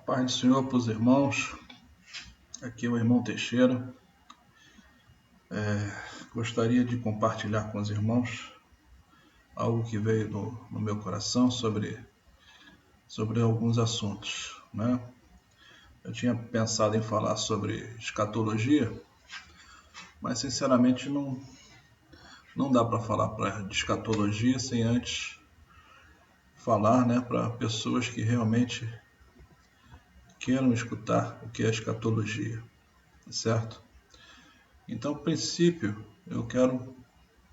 Paz do Senhor para os irmãos, aqui é o irmão Teixeira. Gostaria de compartilhar com os irmãos algo que veio no meu coração sobre alguns assuntos, né? Eu tinha pensado em falar sobre escatologia, mas sinceramente não dá para falar de escatologia sem antes falar, né, para pessoas que realmente queiram escutar o que é escatologia, certo? Então, a princípio, eu quero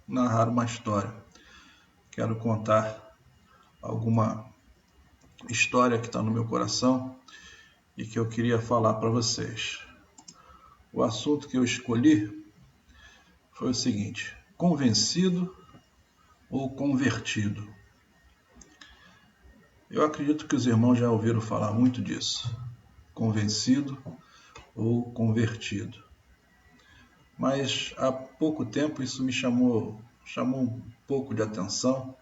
narrar uma história. Quero contar alguma história que está no meu coração e que eu queria falar para vocês. O assunto que eu escolhi foi o seguinte: convencido ou convertido? Eu acredito que os irmãos já ouviram falar muito disso. Convencido ou convertido. Mas há pouco tempo isso me chamou um pouco de atenção,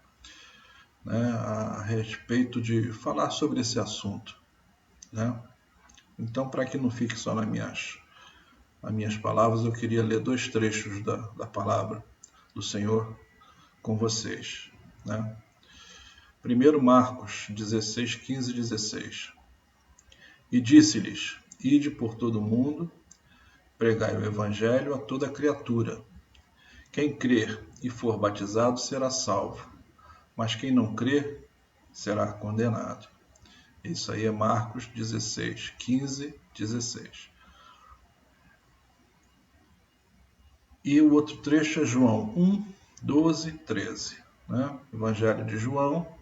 né, a respeito de falar sobre esse assunto, né? Então, para que não fique só nas minhas palavras, eu queria ler dois trechos da palavra do Senhor com vocês, né? Primeiro Marcos 16, 15 e 16. E disse-lhes: Ide por todo o mundo, pregai o evangelho a toda criatura. Quem crer e for batizado será salvo, mas quem não crer será condenado. Isso aí é Marcos 16, 15, 16. E o outro trecho é João 1, 12, 13. Né? Evangelho de João,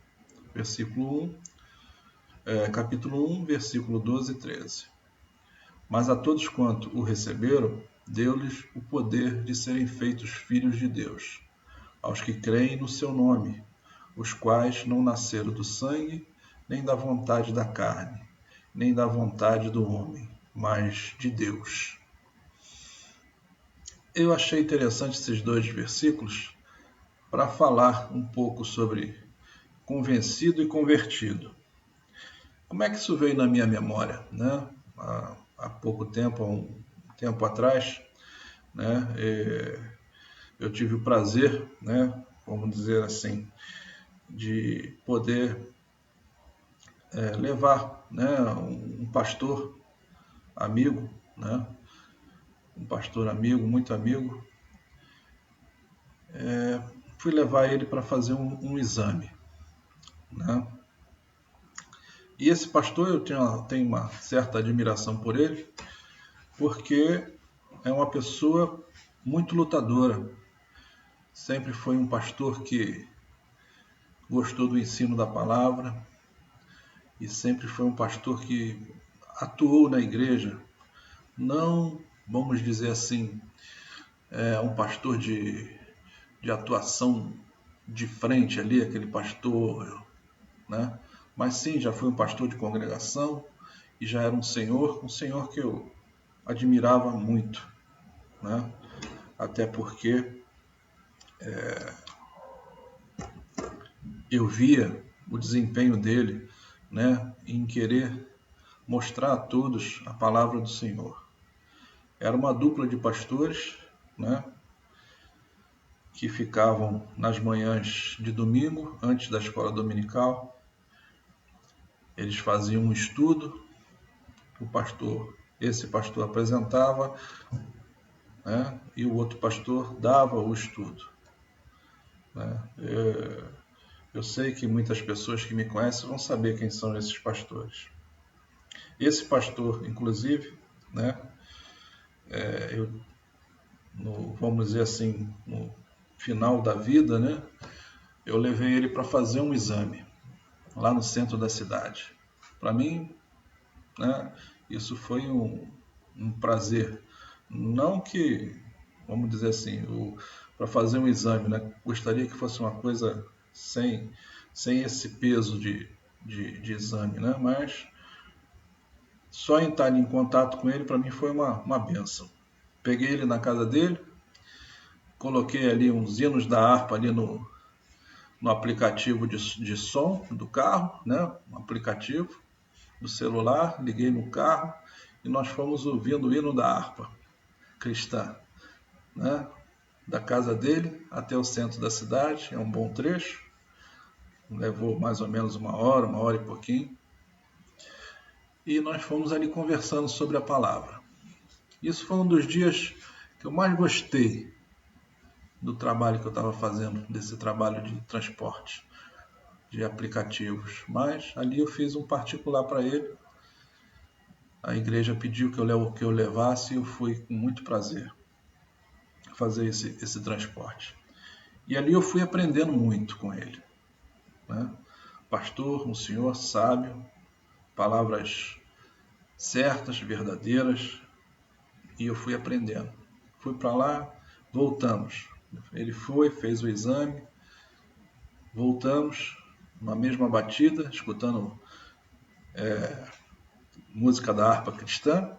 capítulo 1, versículo 12 e 13. Mas a todos quanto o receberam, deu-lhes o poder de serem feitos filhos de Deus, aos que creem no seu nome, os quais não nasceram do sangue, nem da vontade da carne, nem da vontade do homem, mas de Deus. Eu achei interessante esses dois versículos para falar um pouco sobre convencido e convertido. Como é que isso veio na minha memória, né? Há pouco tempo, há um tempo atrás, né, eu tive o prazer, né, vamos dizer assim, de poder levar, né, um pastor amigo, né, muito amigo, fui levar ele para fazer um exame, né? E esse pastor, eu tenho uma certa admiração por ele, porque é uma pessoa muito lutadora. Sempre foi um pastor que gostou do ensino da palavra e sempre foi um pastor que atuou na igreja. Não, vamos dizer assim, um pastor de atuação de frente ali, aquele pastor, né? Mas sim, já foi um pastor de congregação e já era um senhor que eu admirava muito, né? Até porque eu via o desempenho dele, né, em querer mostrar a todos a palavra do Senhor. Era uma dupla de pastores, né, que ficavam nas manhãs de domingo, antes da escola dominical. Eles faziam um estudo, esse pastor apresentava, né, e o outro pastor dava o estudo, né? Eu sei que muitas pessoas que me conhecem vão saber quem são esses pastores. Esse pastor, inclusive, né, vamos dizer assim, no final da vida, né, eu levei ele para fazer um exame lá no centro da cidade. Para mim, né, isso foi um prazer. Não que, vamos dizer assim, para fazer um exame, né, gostaria que fosse uma coisa sem esse peso de exame, né, mas só em estar em contato com ele, para mim, foi uma bênção. Peguei ele na casa dele, coloquei ali uns hinos da harpa ali no aplicativo de som do carro, né? Um aplicativo. do celular, liguei no carro e nós fomos ouvindo o hino da harpa cristã, né? Da casa dele até o centro da cidade, é um bom trecho, levou mais ou menos uma hora e pouquinho, e nós fomos ali conversando sobre a palavra. Isso foi um dos dias que eu mais gostei do trabalho que eu estava fazendo, desse trabalho de transporte, de aplicativos. Mas ali eu fiz um particular para ele. A igreja pediu que eu levasse e eu fui com muito prazer fazer esse transporte. E ali eu fui aprendendo muito com ele, né? Pastor, um senhor sábio, palavras certas, verdadeiras, e eu fui aprendendo. Fui para lá, voltamos. Ele foi, fez o exame, voltamos na mesma batida, escutando música da harpa cristã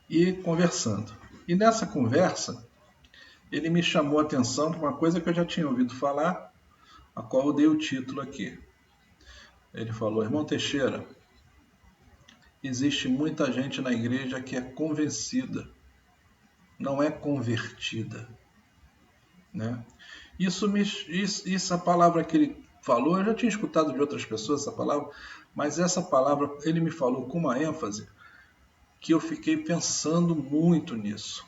e conversando. E nessa conversa, ele me chamou a atenção para uma coisa que eu já tinha ouvido falar, a qual eu dei o título aqui. Ele falou: irmão Teixeira, existe muita gente na igreja que é convencida, não é convertida, né? Essa palavra que ele falou, eu já tinha escutado de outras pessoas essa palavra, mas essa palavra ele me falou com uma ênfase que eu fiquei pensando muito nisso.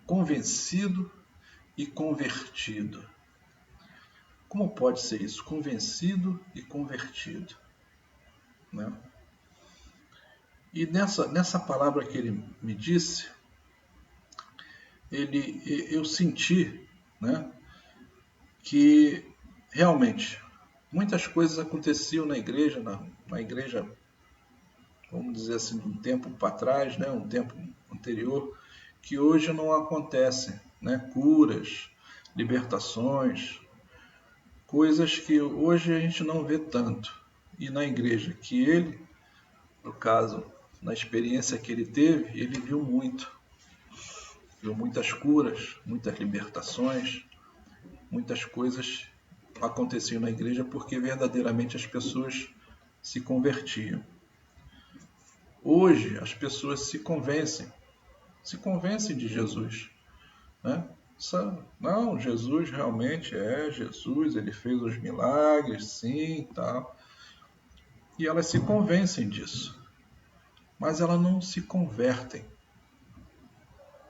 Convencido e convertido. Como pode ser isso? Convencido e convertido, né? E nessa palavra que ele me disse, eu senti, né, que realmente muitas coisas aconteciam na igreja, na igreja, vamos dizer assim, um tempo para trás, né, um tempo anterior, que hoje não acontecem, né? Curas, libertações, coisas que hoje a gente não vê tanto. E na igreja que ele, no caso, na experiência que ele teve, ele viu muito. Viu muitas curas, muitas libertações, muitas coisas aconteciam na igreja porque verdadeiramente as pessoas se convertiam. Hoje as pessoas se convencem de Jesus, né? Não, Jesus realmente é Jesus, ele fez os milagres, sim, tal. E elas se convencem disso, mas elas não se convertem,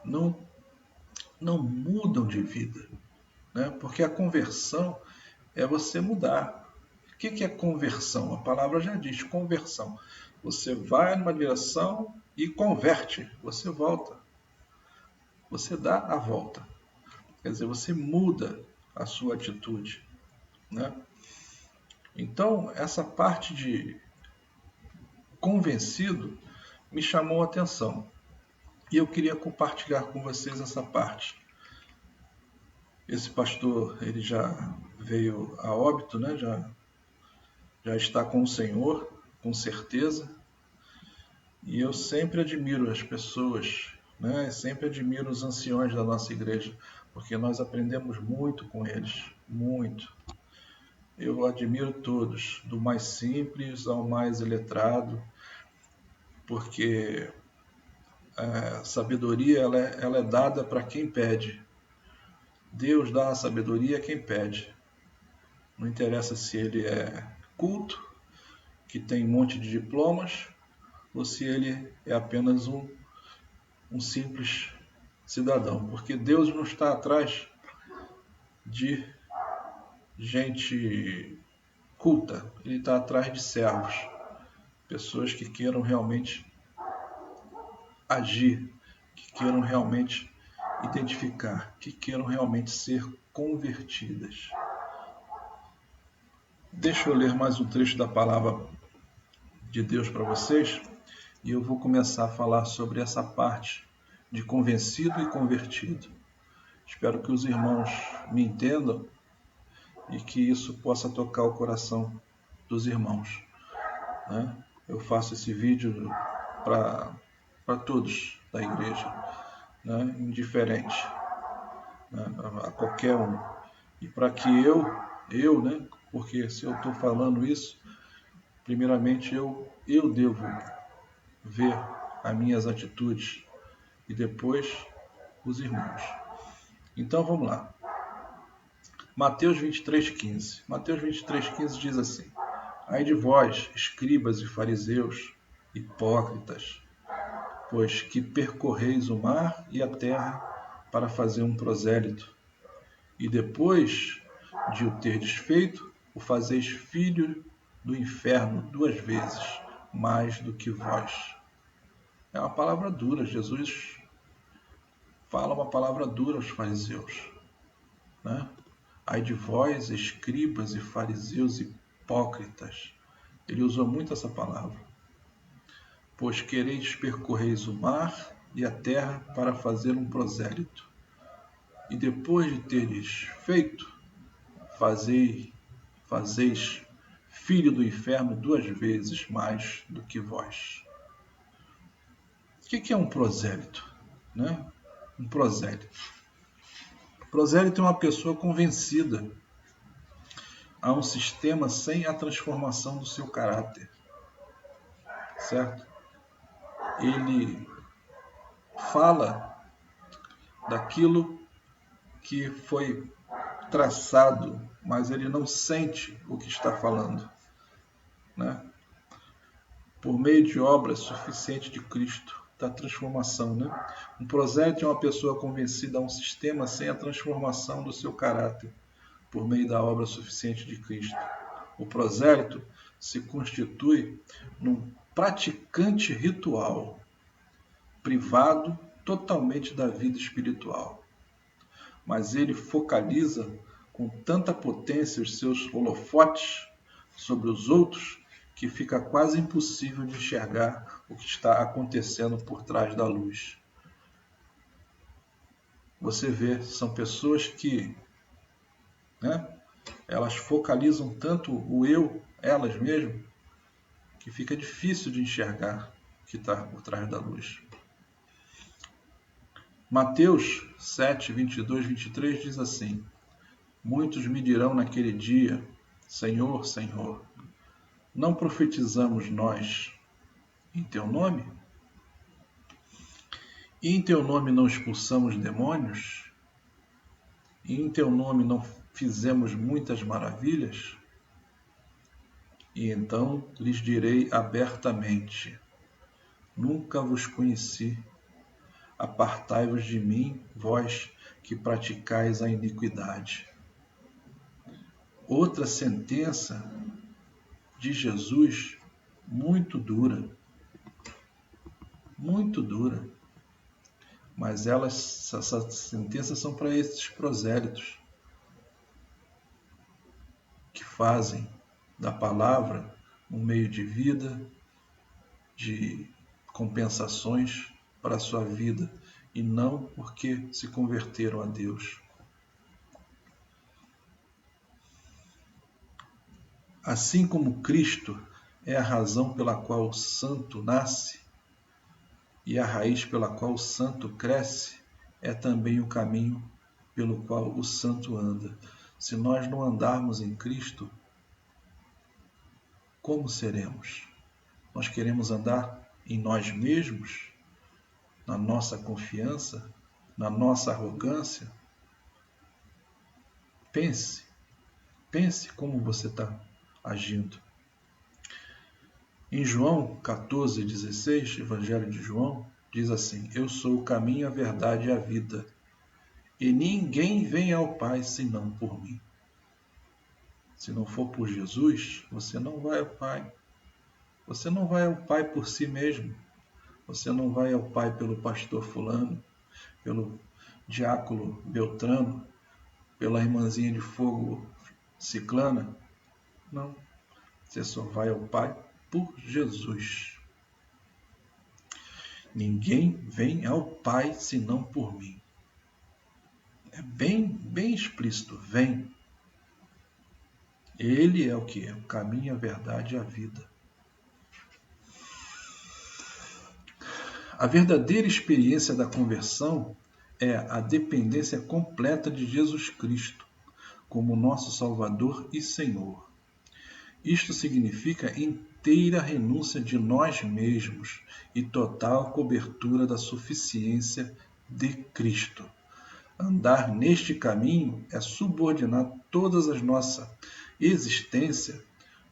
não, não mudam de vida, né? Porque a conversão é você mudar. O que é conversão? A palavra já diz conversão. Você vai numa direção e converte, você volta, você dá a volta. Quer dizer, você muda a sua atitude, né? Então, essa parte de convencido me chamou a atenção. E eu queria compartilhar com vocês essa parte. Esse pastor, ele já veio a óbito, né? Já está com o Senhor, com certeza. E eu sempre admiro as pessoas, né? Sempre admiro os anciões da nossa igreja, porque nós aprendemos muito com eles, muito. Eu admiro todos, do mais simples ao mais iletrado, porque a sabedoria ela é dada para quem pede. Deus dá a sabedoria a quem pede. Não interessa se ele é culto, que tem um monte de diplomas, ou se ele é apenas um simples cidadão. Porque Deus não está atrás de gente culta, ele está atrás de servos, pessoas que queiram realmente agir, que queiram realmente identificar, que queiram realmente ser convertidas. Deixa eu ler mais um trecho da palavra de Deus para vocês e eu vou começar a falar sobre essa parte de convencido e convertido. Espero que os irmãos me entendam e que isso possa tocar o coração dos irmãos, né? Eu faço esse vídeo para todos da igreja, né? Indiferente, né? A qualquer um. E para que eu, né? Porque se eu estou falando isso, Primeiramente, eu devo ver as minhas atitudes e depois os irmãos. Então vamos lá. Mateus 23,15. Mateus 23,15 diz assim: Ai de vós, escribas e fariseus, hipócritas, pois que percorreis o mar e a terra para fazer um prosélito, e depois de o terdes feito, o fazeis filho do inferno 2 vezes mais do que vós. É uma palavra dura. Jesus fala uma palavra dura aos fariseus, né? Ai de vós, escribas e fariseus hipócritas. Ele usou muito essa palavra. Pois quereis percorreis o mar e a terra para fazer um prosélito, e depois de teres feito, fazeis filho do inferno 2 vezes mais do que vós. O que é um prosélito? Né? Um prosélito. Prosélito é uma pessoa convencida a um sistema sem a transformação do seu caráter. Certo? Ele fala daquilo que foi traçado, mas ele não sente o que está falando, né? Por meio de obras suficientes de Cristo, da transformação, né? Um prosélito é uma pessoa convencida a um sistema sem a transformação do seu caráter, por meio da obra suficiente de Cristo. O prosélito se constitui num praticante ritual, privado totalmente da vida espiritual. Mas ele focaliza com tanta potência os seus holofotes sobre os outros que fica quase impossível de enxergar o que está acontecendo por trás da luz. Você vê, são pessoas que, né, elas focalizam tanto o eu, elas mesmas, que fica difícil de enxergar o que está por trás da luz. Mateus 7, 22, 23 diz assim: Muitos me dirão naquele dia: Senhor, Senhor, não profetizamos nós em teu nome? E em teu nome não expulsamos demônios? E em teu nome não fizemos muitas maravilhas? E então lhes direi abertamente: Nunca vos conheci. Apartai-vos de mim, vós que praticais a iniquidade. Outra sentença de Jesus muito dura, mas essas sentenças são para esses prosélitos que fazem da palavra um meio de vida, de compensações para a sua vida, e não porque se converteram a Deus. Assim como Cristo é a razão pela qual o santo nasce e a raiz pela qual o santo cresce, é também o caminho pelo qual o santo anda. Se nós não andarmos em Cristo, como seremos? Nós queremos andar em nós mesmos, na nossa confiança, na nossa arrogância? Pense como você está agindo. Em João 14,16, Evangelho de João, diz assim: Eu sou o caminho, a verdade e a vida, e ninguém vem ao Pai senão por mim. Se não for por Jesus, você não vai ao Pai. Você não vai ao Pai por si mesmo. Você não vai ao Pai pelo pastor fulano, pelo diácono Beltrano, pela irmãzinha de fogo ciclana. Não. Você só vai ao Pai por Jesus. Ninguém vem ao Pai senão por mim. É bem explícito. Vem. Ele é o que é? O caminho, a verdade e a vida. A verdadeira experiência da conversão é a dependência completa de Jesus Cristo como nosso Salvador e Senhor. Isto significa inteira renúncia de nós mesmos e total cobertura da suficiência de Cristo. Andar neste caminho é subordinar toda a nossa existência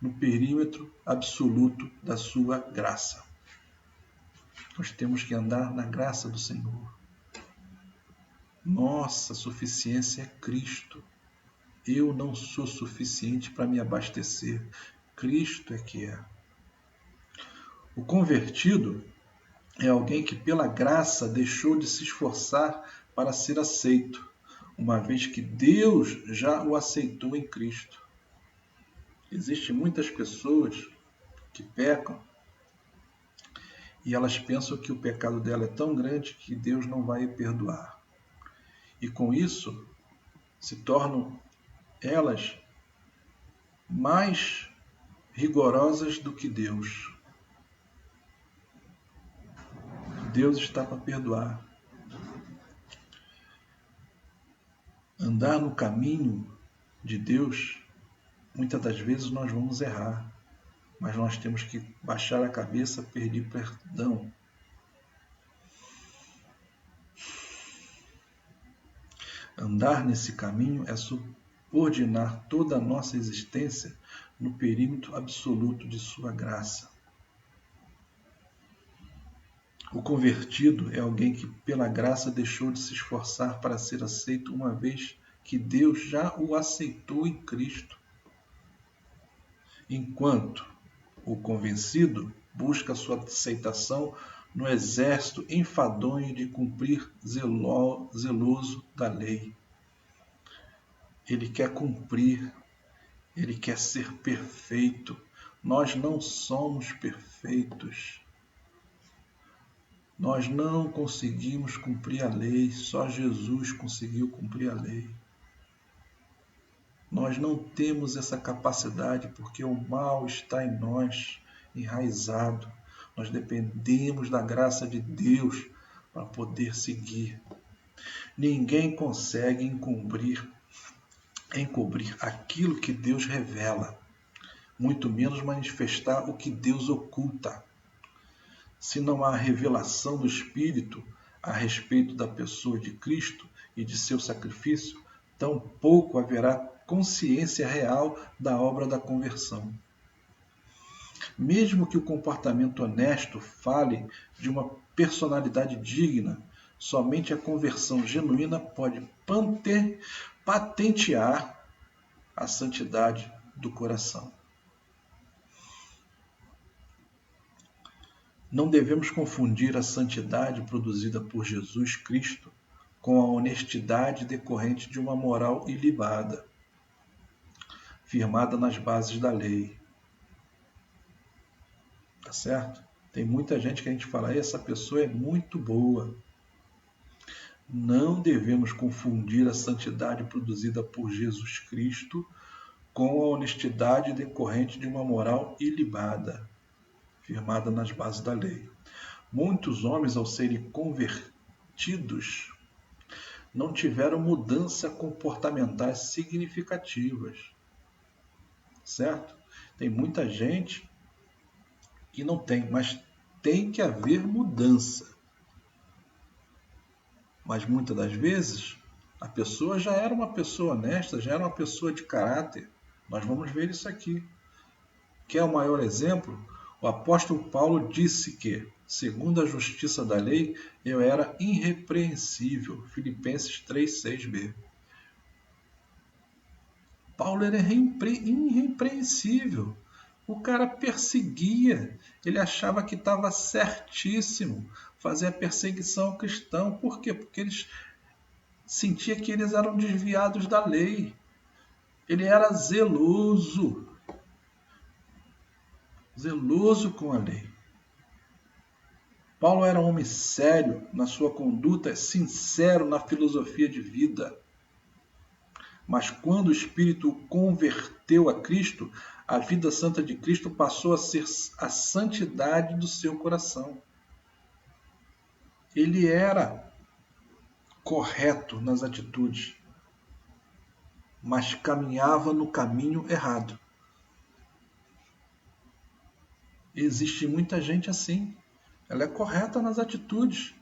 no perímetro absoluto da sua graça. Nós temos que andar na graça do Senhor. Nossa suficiência é Cristo. Eu não sou suficiente para me abastecer. Cristo é que é. O convertido é alguém que pela graça deixou de se esforçar para ser aceito, uma vez que Deus já o aceitou em Cristo. Existem muitas pessoas que pecam e elas pensam que o pecado dela é tão grande que Deus não vai perdoar. E com isso se tornam elas mais rigorosas do que Deus. Deus está para perdoar. Andar no caminho de Deus, muitas das vezes nós vamos errar, mas nós temos que baixar a cabeça, pedir perdão. Andar nesse caminho é subordinar toda a nossa existência no perímetro absoluto de sua graça. O convertido é alguém que pela graça deixou de se esforçar para ser aceito, uma vez que Deus já o aceitou em Cristo. Enquanto o convencido busca sua aceitação no exército enfadonho de cumprir zeloso da lei. Ele quer cumprir, ele quer ser perfeito. Nós não somos perfeitos. Nós não conseguimos cumprir a lei, só Jesus conseguiu cumprir a lei. Nós não temos essa capacidade porque o mal está em nós, enraizado. Nós dependemos da graça de Deus para poder seguir. Ninguém consegue encobrir aquilo que Deus revela, muito menos manifestar o que Deus oculta. Se não há revelação do Espírito a respeito da pessoa de Cristo e de seu sacrifício, tampouco haverá consciência real da obra da conversão. Mesmo que o comportamento honesto fale de uma personalidade digna, somente a conversão genuína pode patentear a santidade do coração. Não devemos confundir a santidade produzida por Jesus Cristo com a honestidade decorrente de uma moral ilibada, firmada nas bases da lei. Tá certo? Tem muita gente que a gente fala, essa pessoa é muito boa. Não devemos confundir a santidade produzida por Jesus Cristo com a honestidade decorrente de uma moral ilibada, firmada nas bases da lei. Muitos homens, ao serem convertidos, não tiveram mudanças comportamentais significativas, certo? Tem muita gente que não tem, mas tem que haver mudança. Mas muitas das vezes a pessoa já era uma pessoa honesta, já era uma pessoa de caráter. Nós vamos ver isso aqui. Quer o maior exemplo? O apóstolo Paulo disse que, segundo a justiça da lei, eu era irrepreensível. Filipenses 3:6b. Paulo era irrepreensível. O cara perseguia, ele achava que estava certíssimo fazer a perseguição ao cristão. Por quê? Porque eles sentia que eles eram desviados da lei. Ele era zeloso com a lei. Paulo era um homem sério na sua conduta, sincero na filosofia de vida. Mas quando o Espírito o converteu a Cristo, a vida santa de Cristo passou a ser a santidade do seu coração. Ele era correto nas atitudes, mas caminhava no caminho errado. Existe muita gente assim. Ela é correta nas atitudes,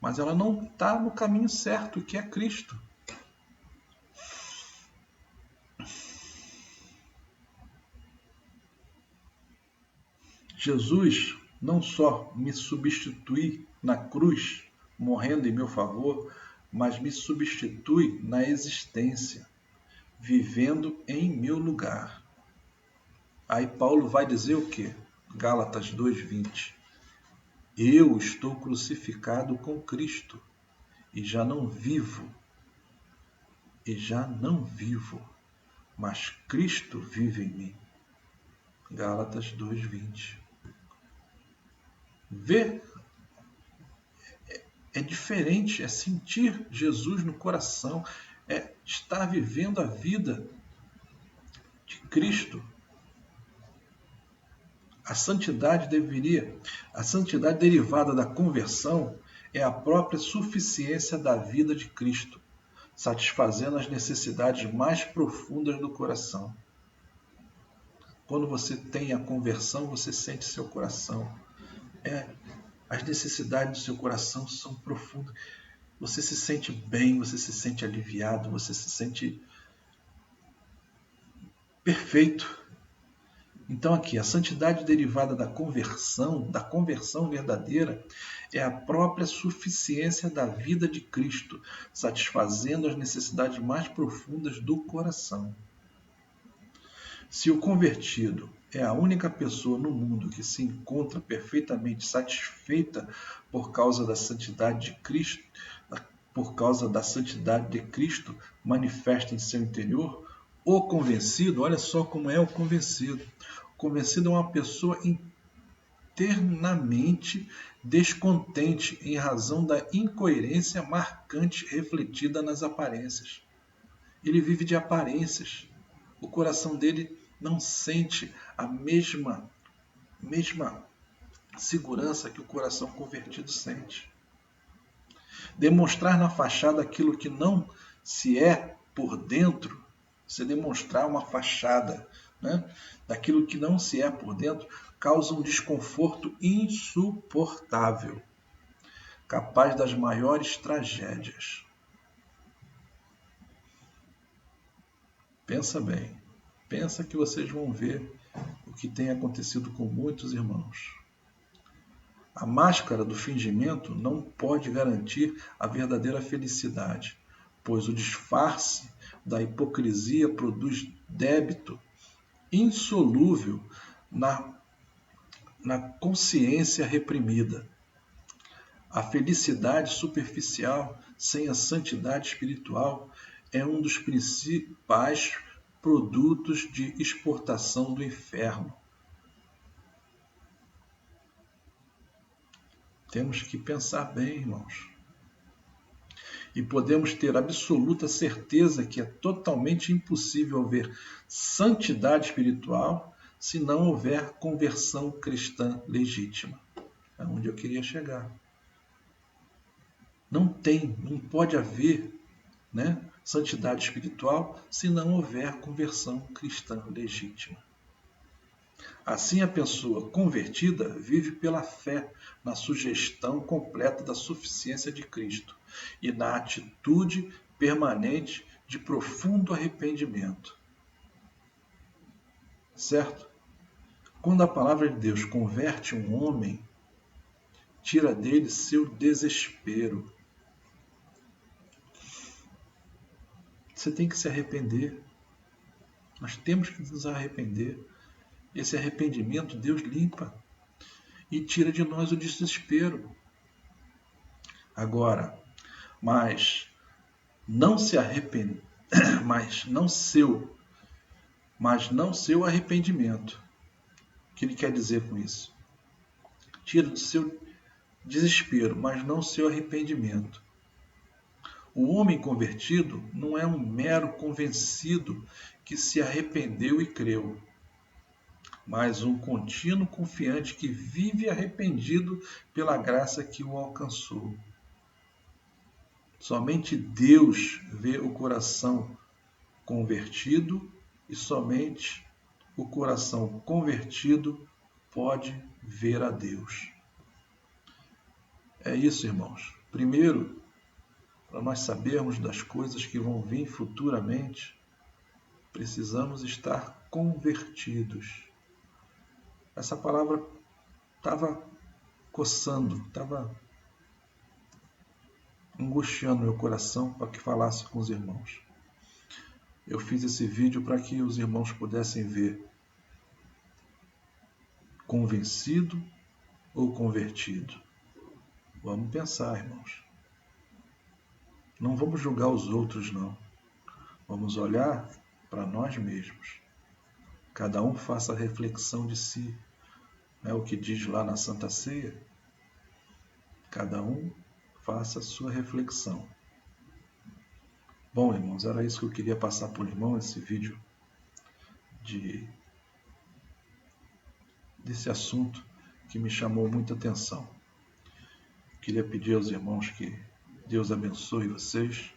mas ela não está no caminho certo, que é Cristo. Jesus não só me substitui na cruz, morrendo em meu favor, mas me substitui na existência, vivendo em meu lugar. Aí Paulo vai dizer o quê? Gálatas 2:20. Eu estou crucificado com Cristo e já não vivo, mas Cristo vive em mim. Gálatas 2:20. Ver é diferente, é sentir Jesus no coração, é estar vivendo a vida de Cristo. A santidade derivada da conversão é a própria suficiência da vida de Cristo, satisfazendo as necessidades mais profundas do coração. Quando você tem a conversão, você sente seu coração. As necessidades do seu coração são profundas. Você se sente bem, você se sente aliviado, você se sente perfeito. Então aqui, a santidade derivada da conversão verdadeira, é a própria suficiência da vida de Cristo, satisfazendo as necessidades mais profundas do coração. Se o convertido é a única pessoa no mundo que se encontra perfeitamente satisfeita por causa da santidade de Cristo manifesta em seu interior, o convencido, olha só como é o convencido. O convencido é uma pessoa internamente descontente em razão da incoerência marcante refletida nas aparências. Ele vive de aparências. O coração dele não sente a mesma segurança que o coração convertido sente. Demonstrar na fachada aquilo que não se é por dentro, você demonstrar uma fachada, né, daquilo que não se é por dentro, causa um desconforto insuportável, capaz das maiores tragédias. Pensa bem, pensa que vocês vão ver o que tem acontecido com muitos irmãos. A máscara do fingimento não pode garantir a verdadeira felicidade, pois o disfarce da hipocrisia produz débito insolúvel na consciência reprimida. A felicidade superficial sem a santidade espiritual é um dos principais produtos de exportação do inferno. Temos que pensar bem, irmãos. E podemos ter absoluta certeza que é totalmente impossível haver santidade espiritual se não houver conversão cristã legítima. É onde eu queria chegar. Não pode haver, né, santidade espiritual se não houver conversão cristã legítima. Assim, a pessoa convertida vive pela fé na sugestão completa da suficiência de Cristo e na atitude permanente de profundo arrependimento. Certo? Quando a palavra de Deus converte um homem, tira dele seu desespero. Você tem que se arrepender. Nós temos que nos arrepender. Esse arrependimento Deus limpa e tira de nós o desespero. Agora, mas não seu arrependimento. O que ele quer dizer com isso? Tira do seu desespero, mas não seu arrependimento. O homem convertido não é um mero convencido que se arrependeu e creu, mas um contínuo confiante que vive arrependido pela graça que o alcançou. Somente Deus vê o coração convertido e somente o coração convertido pode ver a Deus. É isso, irmãos. Primeiro, para nós sabermos das coisas que vão vir futuramente, precisamos estar convertidos. Essa palavra estava coçando, estava angustiando meu coração para que falasse com os irmãos. Eu fiz esse vídeo para que os irmãos pudessem ver convencido ou convertido. Vamos pensar, irmãos. Não vamos julgar os outros, não. Vamos olhar para nós mesmos. Cada um faça a reflexão de si. É o que diz lá na Santa Ceia. Cada um faça a sua reflexão. Bom, irmãos, era isso que eu queria passar por irmão, esse vídeo desse assunto que me chamou muita atenção. Queria pedir aos irmãos que Deus abençoe vocês,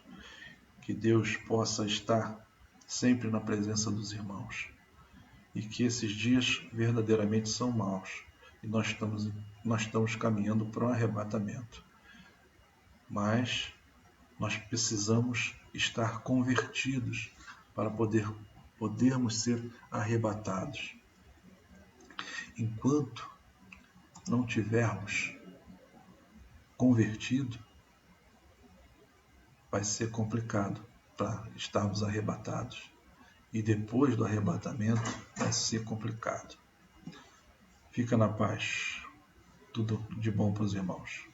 que Deus possa estar sempre na presença dos irmãos e que esses dias verdadeiramente são maus e nós estamos caminhando para um arrebatamento. Mas nós precisamos estar convertidos para podermos ser arrebatados. Enquanto não tivermos convertido, vai ser complicado para estarmos arrebatados. E depois do arrebatamento vai ser complicado. Fica na paz. Tudo de bom para os irmãos.